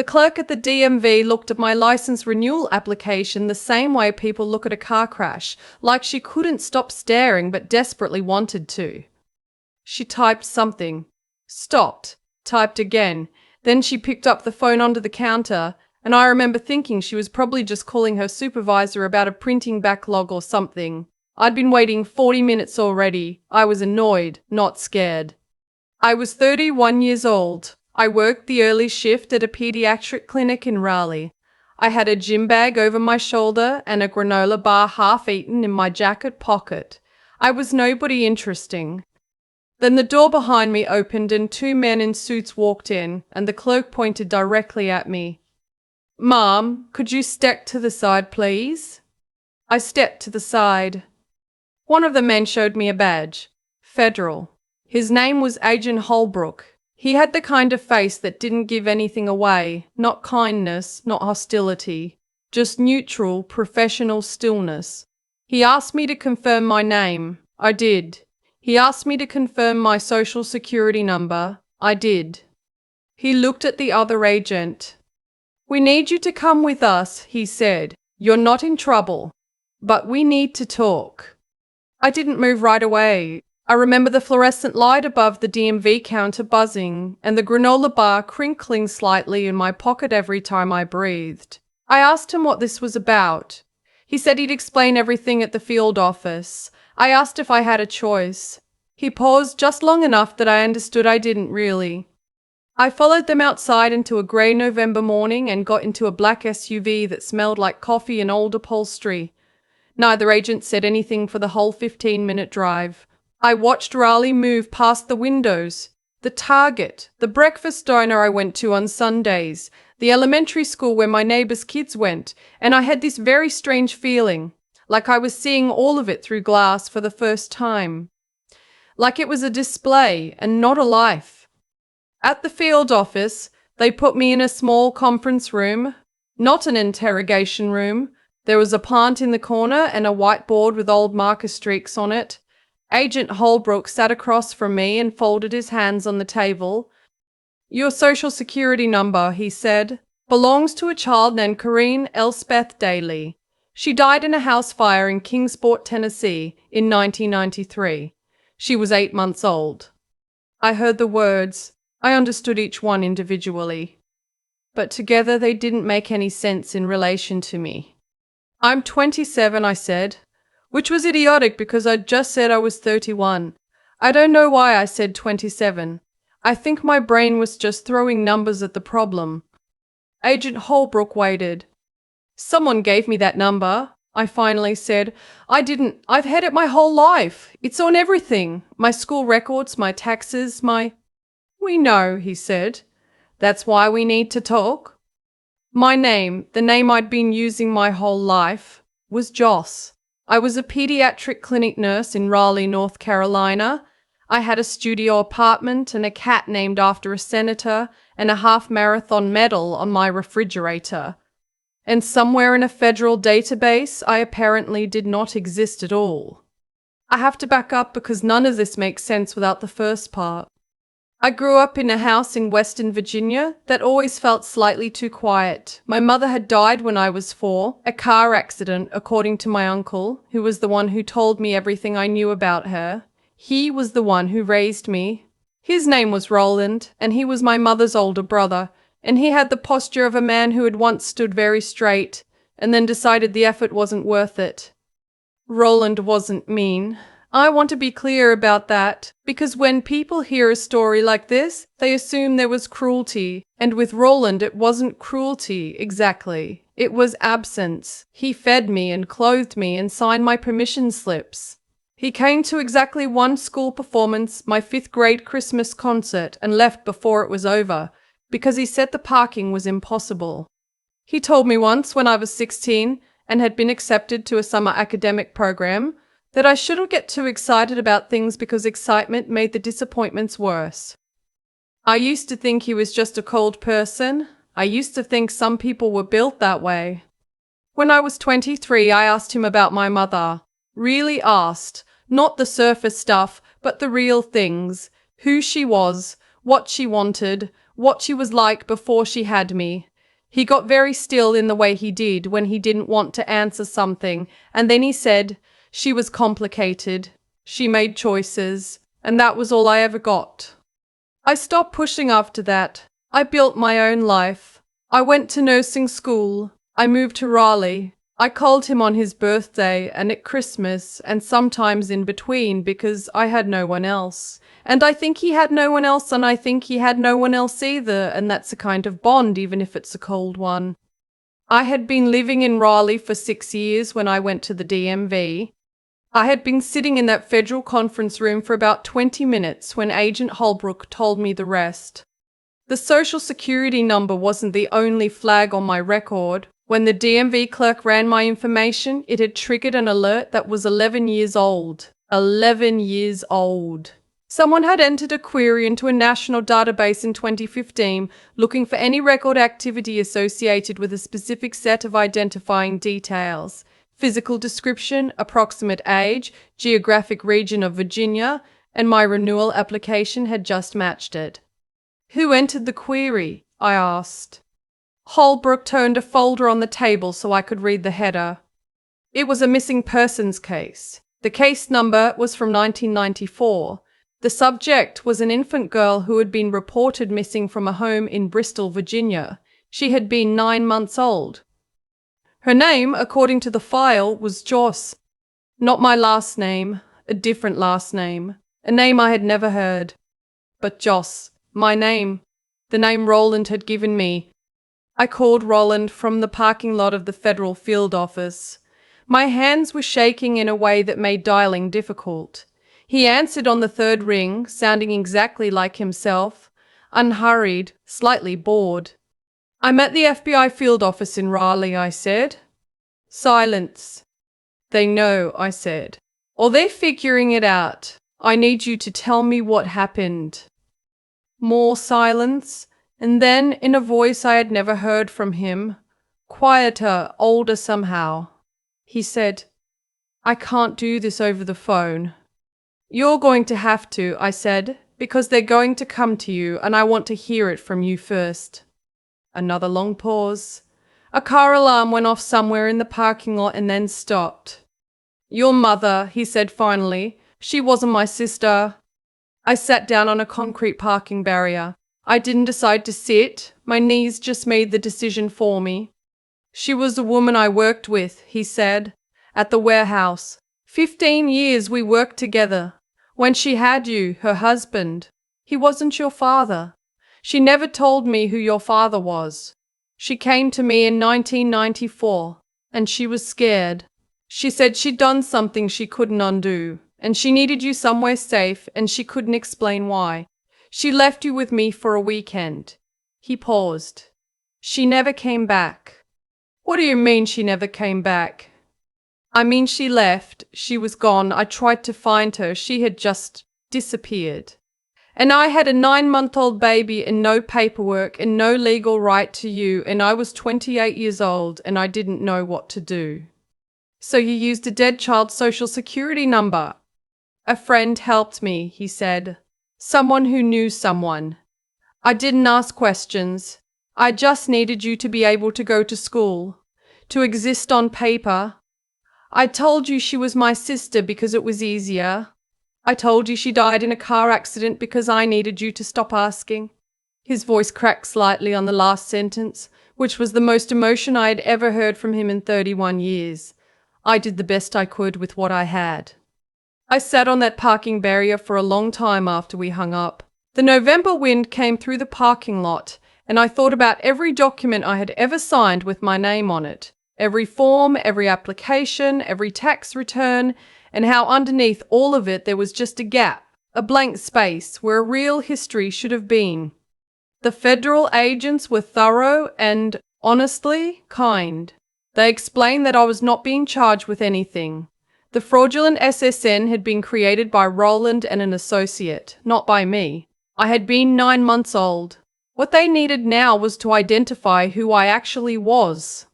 clerk at the DMV looked at my license renewal application the same way people look at a car crash, like she couldn't stop staring but desperately wanted to. She typed something, stopped, typed again, then she picked up the phone onto the counter, and I remember thinking she was probably just calling her supervisor about a printing backlog or something. I'd been waiting 40 minutes already. I was annoyed, not scared. I was 31 years old. I worked the early shift at a pediatric clinic in Raleigh. I had a gym bag over my shoulder and a granola bar half-eaten in my jacket pocket. I was nobody interesting. Then the door behind me opened and two men in suits walked in, and the clerk pointed directly at me. "Ma'am, could you step to the side, please?" I stepped to the side. One of the men showed me a badge. Federal. His name was Agent Holbrook. He had the kind of face that didn't give anything away, not kindness, not hostility, just neutral, professional stillness. He asked me to confirm my name. I did. He asked me to confirm my social security number. I did. He looked at the other agent. "We need you to come with us," he said. "You're not in trouble, but we need to talk." I didn't move right away. I remember the fluorescent light above the DMV counter buzzing and the granola bar crinkling slightly in my pocket every time I breathed. I asked him what this was about. He said he'd explain everything at the field office. I asked if I had a choice. He paused just long enough that I understood I didn't really. I followed them outside into a grey November morning and got into a black SUV that smelled like coffee and old upholstery. Neither agent said anything for the whole 15-minute drive. I watched Raleigh move past the windows, the Target, the breakfast diner I went to on Sundays, the elementary school where my neighbours' kids went, and I had this very strange feeling, like I was seeing all of it through glass for the first time. Like it was a display and not a life. At the field office, they put me in a small conference room, not an interrogation room. There was a plant in the corner and a whiteboard with old marker streaks on it. Agent Holbrook sat across from me and folded his hands on the table. "Your social security number," he said, "belongs to a child named Corinne Elspeth Daly. She died in a house fire in Kingsport, Tennessee in 1993. She was 8 months old." I heard the words. I understood each one individually. But together they didn't make any sense in relation to me. "I'm 27, I said. Which was idiotic because I'd just said I was 31. I don't know why I said 27. I think my brain was just throwing numbers at the problem. Agent Holbrook waited. "Someone gave me that number," I finally said. "I didn't. I've had it my whole life. It's on everything. My school records, my taxes, my—" "We know," he said. "That's why we need to talk." My name, the name I'd been using my whole life, was Joss. I was a pediatric clinic nurse in Raleigh, North Carolina. I had a studio apartment and a cat named after a senator and a half-marathon medal on my refrigerator. And somewhere in a federal database, I apparently did not exist at all. I have to back up because none of this makes sense without the first part. I grew up in a house in Western Virginia that always felt slightly too quiet. My mother had died when I was 4, a car accident, according to my uncle, who was the one who told me everything I knew about her. He was the one who raised me. His name was Roland, and he was my mother's older brother, and he had the posture of a man who had once stood very straight, and then decided the effort wasn't worth it. Roland wasn't mean. I want to be clear about that, because when people hear a story like this, they assume there was cruelty, and with Roland it wasn't cruelty exactly. It was absence. He fed me and clothed me and signed my permission slips. He came to exactly one school performance, my 5th grade Christmas concert, and left before it was over, because he said the parking was impossible. He told me once when I was 16 and had been accepted to a summer academic program, that I shouldn't get too excited about things because excitement made the disappointments worse. I used to think he was just a cold person. I used to think some people were built that way. When I was 23, I asked him about my mother. Really asked. Not the surface stuff, but the real things. Who she was, what she wanted, what she was like before she had me. He got very still in the way he did when he didn't want to answer something, and then he said, "She was complicated. She made choices, and that was all I ever got." I stopped pushing after that. I built my own life. I went to nursing school. I moved to Raleigh. I called him on his birthday and at Christmas and sometimes in between because I had no one else. And I think he had no one else, and I think he had no one else either, and that's a kind of bond, even if it's a cold one. I had been living in Raleigh for 6 years when I went to the DMV. I had been sitting in that federal conference room for about 20 minutes when Agent Holbrook told me the rest. The Social Security number wasn't the only flag on my record. When the DMV clerk ran my information, it had triggered an alert that was 11 years old. 11 years old. Someone had entered a query into a national database in 2015 looking for any record activity associated with a specific set of identifying details: physical description, approximate age, geographic region of Virginia, and my renewal application had just matched it. "Who entered the query?" I asked. Holbrook turned a folder on the table so I could read the header. It was a missing persons case. The case number was from 1994. The subject was an infant girl who had been reported missing from a home in Bristol, Virginia. She had been 9 months old. Her name, according to the file, was Joss. Not my last name, a different last name, a name I had never heard. But Joss, my name, the name Roland had given me. I called Roland from the parking lot of the federal field office. My hands were shaking in a way that made dialing difficult. He answered on the third ring, sounding exactly like himself, unhurried, slightly bored. "I'm at the FBI field office in Raleigh," I said. Silence. "They know," I said. "Or they're figuring it out. I need you to tell me what happened." More silence, and then, in a voice I had never heard from him, quieter, older somehow, he said, "I can't do this over the phone." "You're going to have to," I said, "because they're going to come to you, and I want to hear it from you first." Another long pause. A car alarm went off somewhere in the parking lot and then stopped. "Your mother," he said finally. "She wasn't my sister." I sat down on a concrete parking barrier. I didn't decide to sit. My knees just made the decision for me. "She was a woman I worked with," he said, "at the warehouse. 15 years we worked together. When she had you, her husband, he wasn't your father. She never told me who your father was. She came to me in 1994, and she was scared. She said she'd done something she couldn't undo, and she needed you somewhere safe, and she couldn't explain why. She left you with me for a weekend." He paused. "She never came back." "What do you mean she never came back?" "I mean she left. She was gone. I tried to find her. She had just disappeared. And I had a 9-month-old baby and no paperwork and no legal right to you, and I was 28 years old and I didn't know what to do." "So you used a dead child's social security number?" "A friend helped me," he said. "Someone who knew someone. I didn't ask questions. I just needed you to be able to go to school, to exist on paper. I told you she was my sister because it was easier. I told you she died in a car accident because I needed you to stop asking." His voice cracked slightly on the last sentence, which was the most emotion I had ever heard from him in 31 years. I did the best I could with what I had. I sat on that parking barrier for a long time after we hung up. The November wind came through the parking lot, and I thought about every document I had ever signed with my name on it, every form, every application, every tax return, and how underneath all of it there was just a gap, a blank space where a real history should have been. The federal agents were thorough and, honestly, kind. They explained that I was not being charged with anything. The fraudulent SSN had been created by Roland and an associate, not by me. I had been 9 months old. What they needed now was to identify who I actually was.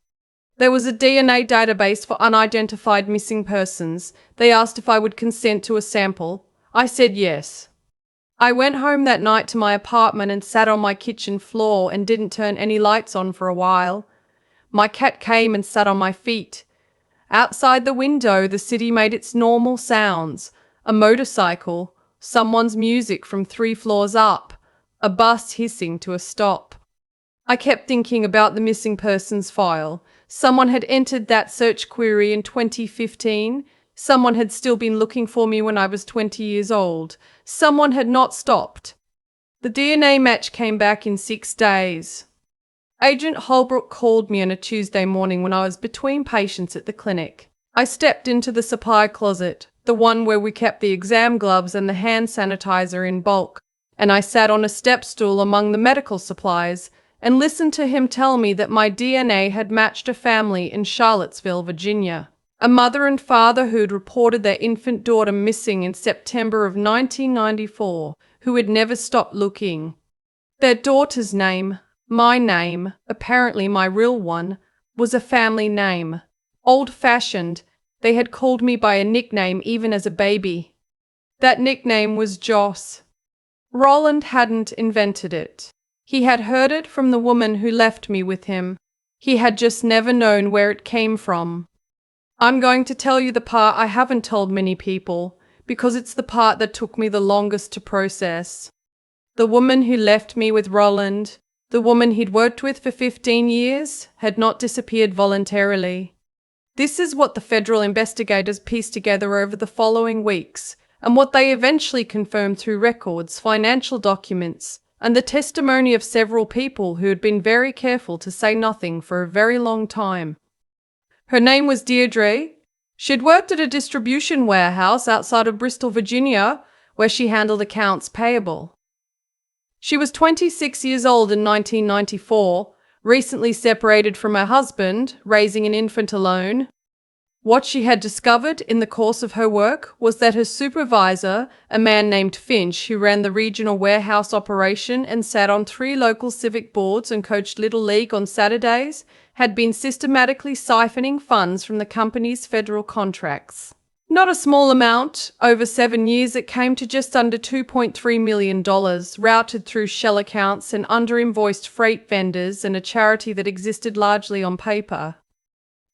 There was a DNA database for unidentified missing persons. They asked if I would consent to a sample. I said yes. I went home that night to my apartment and sat on my kitchen floor and didn't turn any lights on for a while. My cat came and sat on my feet. Outside the window, the city made its normal sounds. A motorcycle, someone's music from 3 floors up, a bus hissing to a stop. I kept thinking about the missing persons file. Someone had entered that search query in 2015. Someone had still been looking for me when I was 20 years old. Someone had not stopped. The DNA match came back in 6 days. Agent Holbrook called me on a Tuesday morning when I was between patients at the clinic. I stepped into the supply closet, the one where we kept the exam gloves and the hand sanitizer in bulk, and I sat on a step stool among the medical supplies and listened to him tell me that my DNA had matched a family in Charlottesville, Virginia. A mother and father who'd reported their infant daughter missing in September of 1994, who had never stopped looking. Their daughter's name, my name, apparently my real one, was a family name. Old-fashioned, they had called me by a nickname even as a baby. That nickname was Joss. Roland hadn't invented it. He had heard it from the woman who left me with him. He had just never known where it came from. I'm going to tell you the part I haven't told many people, because it's the part that took me the longest to process. The woman who left me with Roland, the woman he'd worked with for 15 years, had not disappeared voluntarily. This is what the federal investigators pieced together over the following weeks, and what they eventually confirmed through records, financial documents, and the testimony of several people who had been very careful to say nothing for a very long time. Her name was Deirdre. She'd worked at a distribution warehouse outside of Bristol, Virginia, where she handled accounts payable. She was 26 years old in 1994, recently separated from her husband, raising an infant alone. What she had discovered in the course of her work was that her supervisor, a man named Finch, who ran the regional warehouse operation and sat on 3 local civic boards and coached Little League on Saturdays, had been systematically siphoning funds from the company's federal contracts. Not a small amount. Over 7 years, it came to just under $2.3 million, routed through shell accounts and under-invoiced freight vendors and a charity that existed largely on paper.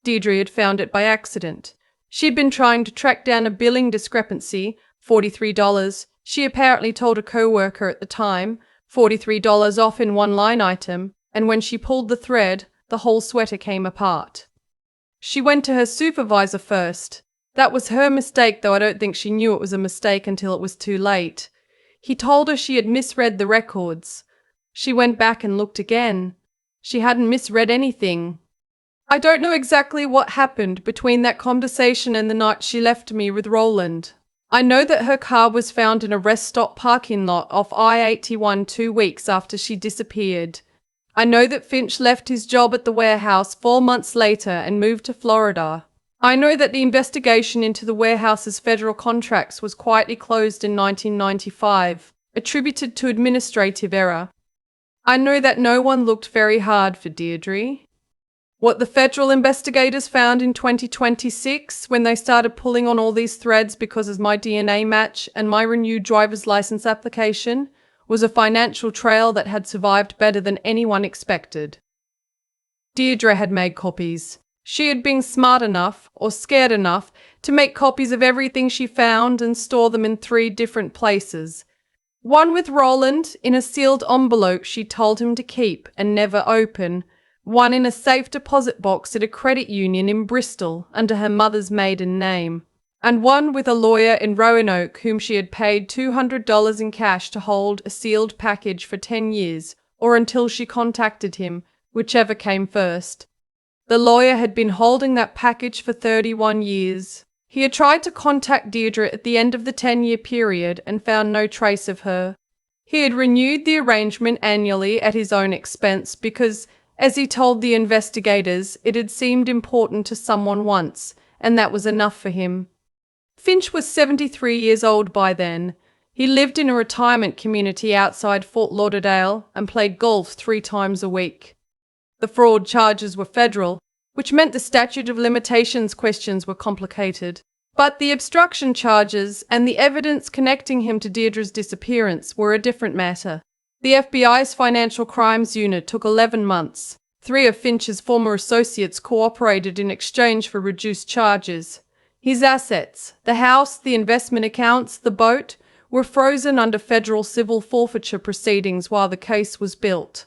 Deirdre had found it by accident. She'd been trying to track down a billing discrepancy, $43. She apparently told a co-worker at the time, $43 off in one line item, and when she pulled the thread, the whole sweater came apart. She went to her supervisor first. That was her mistake, though I don't think she knew it was a mistake until it was too late. He told her she had misread the records. She went back and looked again. She hadn't misread anything. I don't know exactly what happened between that conversation and the night she left me with Roland. I know that her car was found in a rest stop parking lot off I-81 2 weeks after she disappeared. I know that Finch left his job at the warehouse 4 months later and moved to Florida. I know that the investigation into the warehouse's federal contracts was quietly closed in 1995, attributed to administrative error. I know that no one looked very hard for Deirdre. What the federal investigators found in 2026, when they started pulling on all these threads because of my DNA match and my renewed driver's license application, was a financial trail that had survived better than anyone expected. Deirdre had made copies. She had been smart enough, or scared enough, to make copies of everything she found and store them in 3 different places. One with Roland, in a sealed envelope she told him to keep and never open. One in a safe deposit box at a credit union in Bristol under her mother's maiden name. And one with a lawyer in Roanoke whom she had paid $200 in cash to hold a sealed package for 10 years, or until she contacted him, whichever came first. The lawyer had been holding that package for 31 years. He had tried to contact Deirdre at the end of the 10-year period and found no trace of her. He had renewed the arrangement annually at his own expense because, as he told the investigators, it had seemed important to someone once, and that was enough for him. Finch was 73 years old by then. He lived in a retirement community outside Fort Lauderdale and played golf 3 times a week. The fraud charges were federal, which meant the statute of limitations questions were complicated. But the obstruction charges and the evidence connecting him to Deirdre's disappearance were a different matter. The FBI's Financial Crimes Unit took 11 months. 3 of Finch's former associates cooperated in exchange for reduced charges. His assets, the house, the investment accounts, the boat, were frozen under federal civil forfeiture proceedings while the case was built.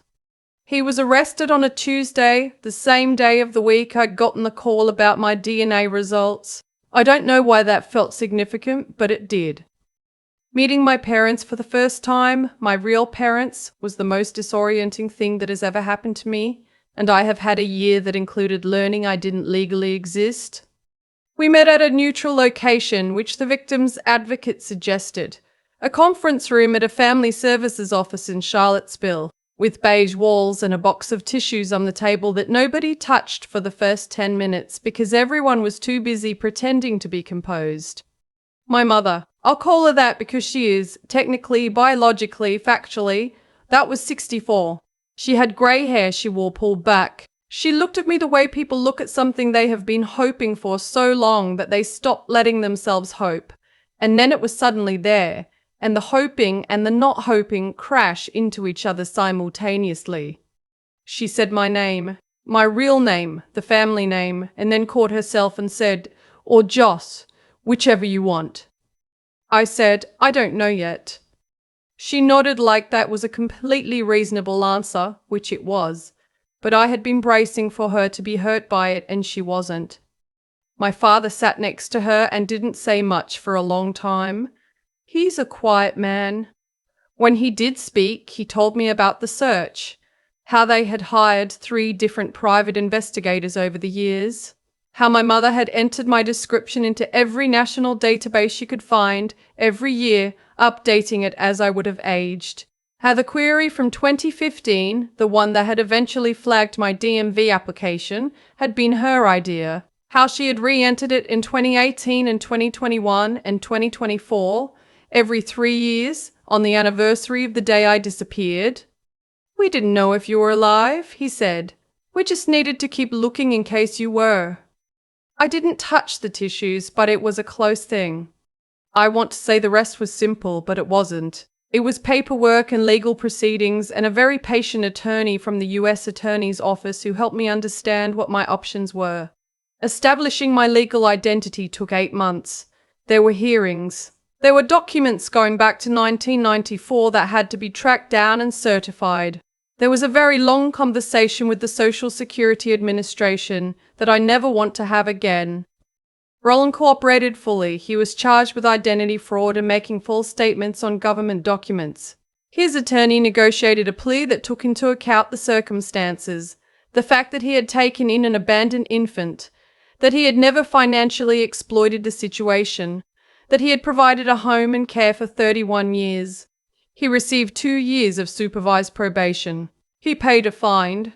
He was arrested on a Tuesday, the same day of the week I'd gotten the call about my DNA results. I don't know why that felt significant, but it did. Meeting my parents for the first time, my real parents, was the most disorienting thing that has ever happened to me, and I have had a year that included learning I didn't legally exist. We met at a neutral location, which the victim's advocate suggested, a conference room at a family services office in Charlottesville, with beige walls and a box of tissues on the table that nobody touched for the first 10 minutes because everyone was too busy pretending to be composed. My mother, I'll call her that because she is, technically, biologically, factually, that was 64. She had grey hair she wore pulled back. She looked at me the way people look at something they have been hoping for so long that they stop letting themselves hope. And then it was suddenly there, and the hoping and the not hoping crash into each other simultaneously. She said my name, my real name, the family name, and then caught herself and said, or Joss, whichever you want. I said, I don't know yet. She nodded like that was a completely reasonable answer, which it was, but I had been bracing for her to be hurt by it and she wasn't. My father sat next to her and didn't say much for a long time. He's a quiet man. When he did speak, he told me about the search, how they had hired 3 different private investigators over the years, how my mother had entered my description into every national database she could find every year, updating it as I would have aged, how the query from 2015, the one that had eventually flagged my DMV application, had been her idea, how she had re-entered it in 2018 and 2021 and 2024, every 3 years, on the anniversary of the day I disappeared. We didn't know if you were alive, he said. We just needed to keep looking in case you were. I didn't touch the tissues, but it was a close thing. I want to say the rest was simple, but it wasn't. It was paperwork and legal proceedings and a very patient attorney from the U.S. Attorney's Office who helped me understand what my options were. Establishing my legal identity took 8 months. There were hearings. There were documents going back to 1994 that had to be tracked down and certified. There was a very long conversation with the Social Security Administration that I never want to have again. Roland cooperated fully. He was charged with identity fraud and making false statements on government documents. His attorney negotiated a plea that took into account the circumstances, the fact that he had taken in an abandoned infant, that he had never financially exploited the situation, that he had provided a home and care for 31 years. He received 2 years of supervised probation. He paid a fine.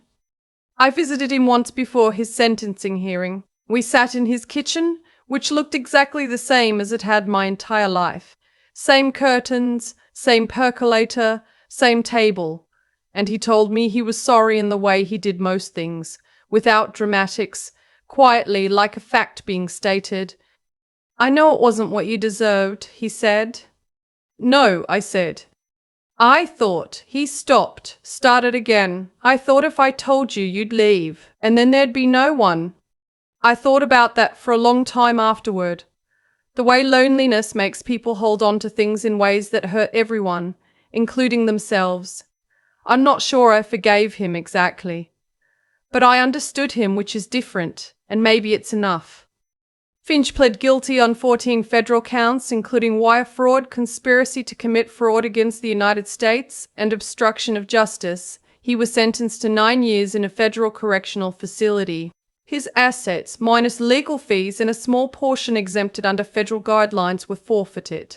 I visited him once before his sentencing hearing. We sat in his kitchen, which looked exactly the same as it had my entire life. Same curtains, same percolator, same table. And he told me he was sorry in the way he did most things, without dramatics, quietly like a fact being stated. I know it wasn't what you deserved, he said. No, I said. I thought. He stopped, started again. I thought if I told you, you'd leave, and then there'd be no one. I thought about that for a long time afterward. The way loneliness makes people hold on to things in ways that hurt everyone, including themselves. I'm not sure I forgave him exactly. But I understood him, which is different, and maybe it's enough. Finch pled guilty on 14 federal counts, including wire fraud, conspiracy to commit fraud against the United States, and obstruction of justice. He was sentenced to 9 years in a federal correctional facility. His assets, minus legal fees and a small portion exempted under federal guidelines, were forfeited.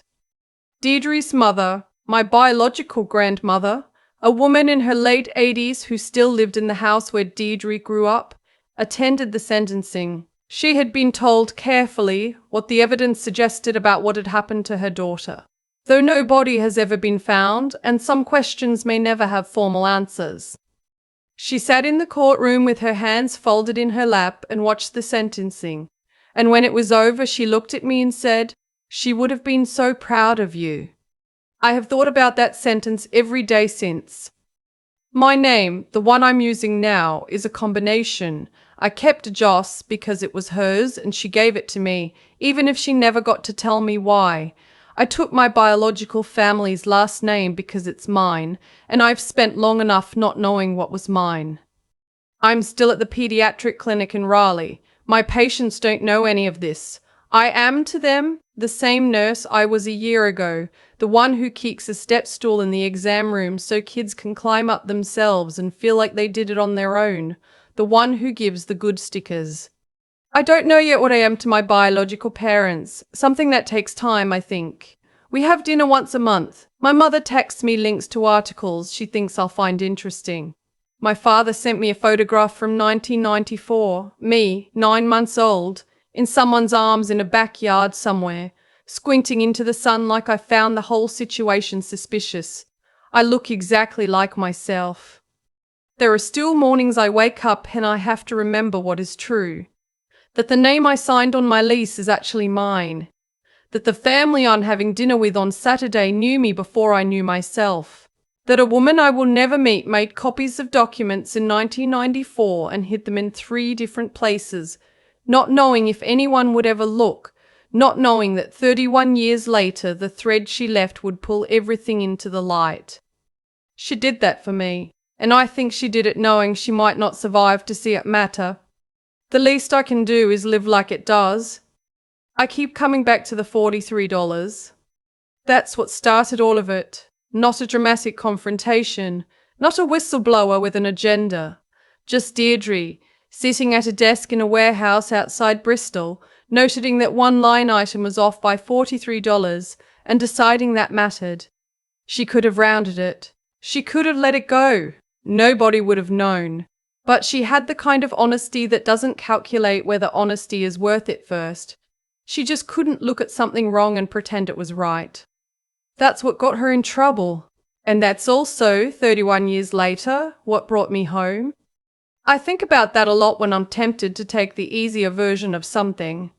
Deirdre's mother, my biological grandmother, a woman in her late 80s who still lived in the house where Deirdre grew up, attended the sentencing. She had been told carefully what the evidence suggested about what had happened to her daughter. Though no body has ever been found, and some questions may never have formal answers. She sat in the courtroom with her hands folded in her lap and watched the sentencing. And when it was over, she looked at me and said, "She would have been so proud of you." I have thought about that sentence every day since. My name, the one I'm using now, is a combination. I kept Joss because it was hers and she gave it to me, even if she never got to tell me why. I took my biological family's last name because it's mine, and I've spent long enough not knowing what was mine. I'm still at the pediatric clinic in Raleigh. My patients don't know any of this. I am to them the same nurse I was a year ago, the one who keeps a step stool in the exam room so kids can climb up themselves and feel like they did it on their own, the one who gives the good stickers. I don't know yet what I am to my biological parents, something that takes time, I think. We have dinner once a month. My mother texts me links to articles she thinks I'll find interesting. My father sent me a photograph from 1994, me, 9 months old, in someone's arms in a backyard somewhere, squinting into the sun like I found the whole situation suspicious. I look exactly like myself. There are still mornings I wake up and I have to remember what is true. That the name I signed on my lease is actually mine. That the family I'm having dinner with on Saturday knew me before I knew myself. That a woman I will never meet made copies of documents in 1994 and hid them in 3 different places, not knowing if anyone would ever look, not knowing that 31 years later the thread she left would pull everything into the light. She did that for me, and I think she did it knowing she might not survive to see it matter. The least I can do is live like it does. I keep coming back to the $43. That's what started all of it. Not a dramatic confrontation, not a whistleblower with an agenda. Just Deirdre, sitting at a desk in a warehouse outside Bristol, noting that one line item was off by $43 and deciding that mattered. She could have rounded it. She could have let it go. Nobody would have known. But she had the kind of honesty that doesn't calculate whether honesty is worth it first. She just couldn't look at something wrong and pretend it was right. That's what got her in trouble. And that's also, 31 years later, what brought me home. I think about that a lot when I'm tempted to take the easier version of something.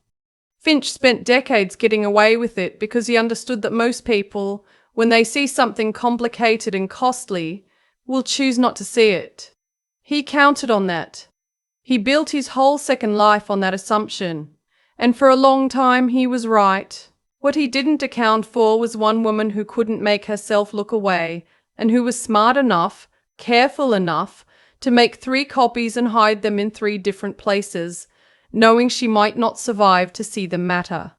Finch spent decades getting away with it because he understood that most people, when they see something complicated and costly, will choose not to see it. He counted on that. He built his whole second life on that assumption. And for a long time he was right. What he didn't account for was one woman who couldn't make herself look away and who was smart enough, careful enough, to make 3 copies and hide them in 3 different places, knowing she might not survive to see them matter.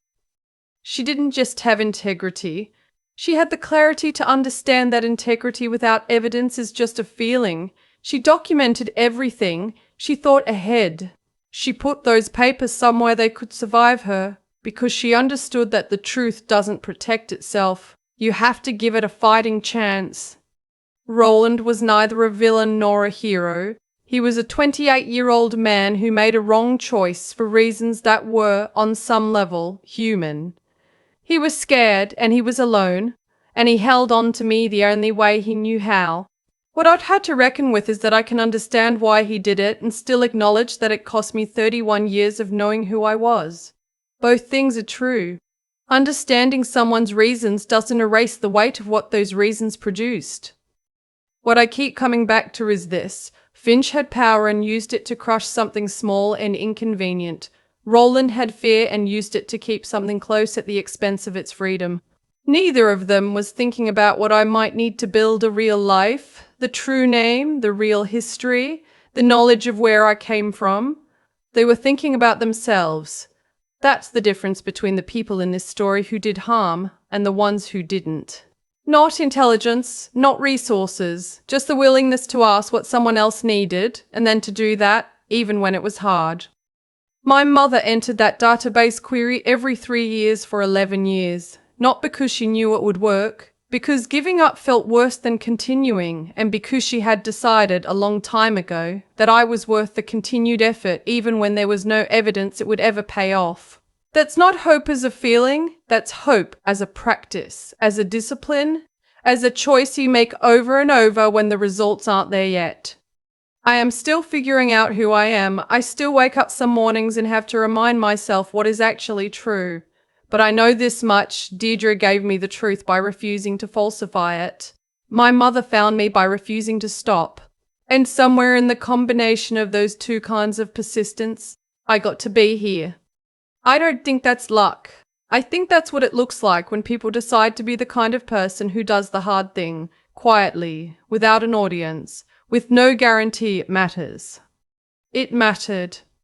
She didn't just have integrity. She had the clarity to understand that integrity without evidence is just a feeling. She documented everything. She thought ahead. She put those papers somewhere they could survive her, because she understood that the truth doesn't protect itself. You have to give it a fighting chance. Roland was neither a villain nor a hero. He was a 28-year-old man who made a wrong choice for reasons that were, on some level, human. He was scared and he was alone, and he held on to me the only way he knew how. What I've had to reckon with is that I can understand why he did it and still acknowledge that it cost me 31 years of knowing who I was. Both things are true. Understanding someone's reasons doesn't erase the weight of what those reasons produced. What I keep coming back to is this. Finch had power and used it to crush something small and inconvenient. Roland had fear and used it to keep something close at the expense of its freedom. Neither of them was thinking about what I might need to build a real life, the true name, the real history, the knowledge of where I came from. They were thinking about themselves. That's the difference between the people in this story who did harm and the ones who didn't. Not intelligence, not resources, just the willingness to ask what someone else needed and then to do that, even when it was hard. My mother entered that database query every 3 years for 11 years, not because she knew it would work, because giving up felt worse than continuing, and because she had decided a long time ago that I was worth the continued effort even when there was no evidence it would ever pay off. That's not hope as a feeling, that's hope as a practice, as a discipline, as a choice you make over and over when the results aren't there yet. I am still figuring out who I am. I still wake up some mornings and have to remind myself what is actually true. But I know this much: Deirdre gave me the truth by refusing to falsify it. My mother found me by refusing to stop. And somewhere in the combination of those two kinds of persistence, I got to be here. I don't think that's luck. I think that's what it looks like when people decide to be the kind of person who does the hard thing, quietly, without an audience, with no guarantee it matters. It mattered.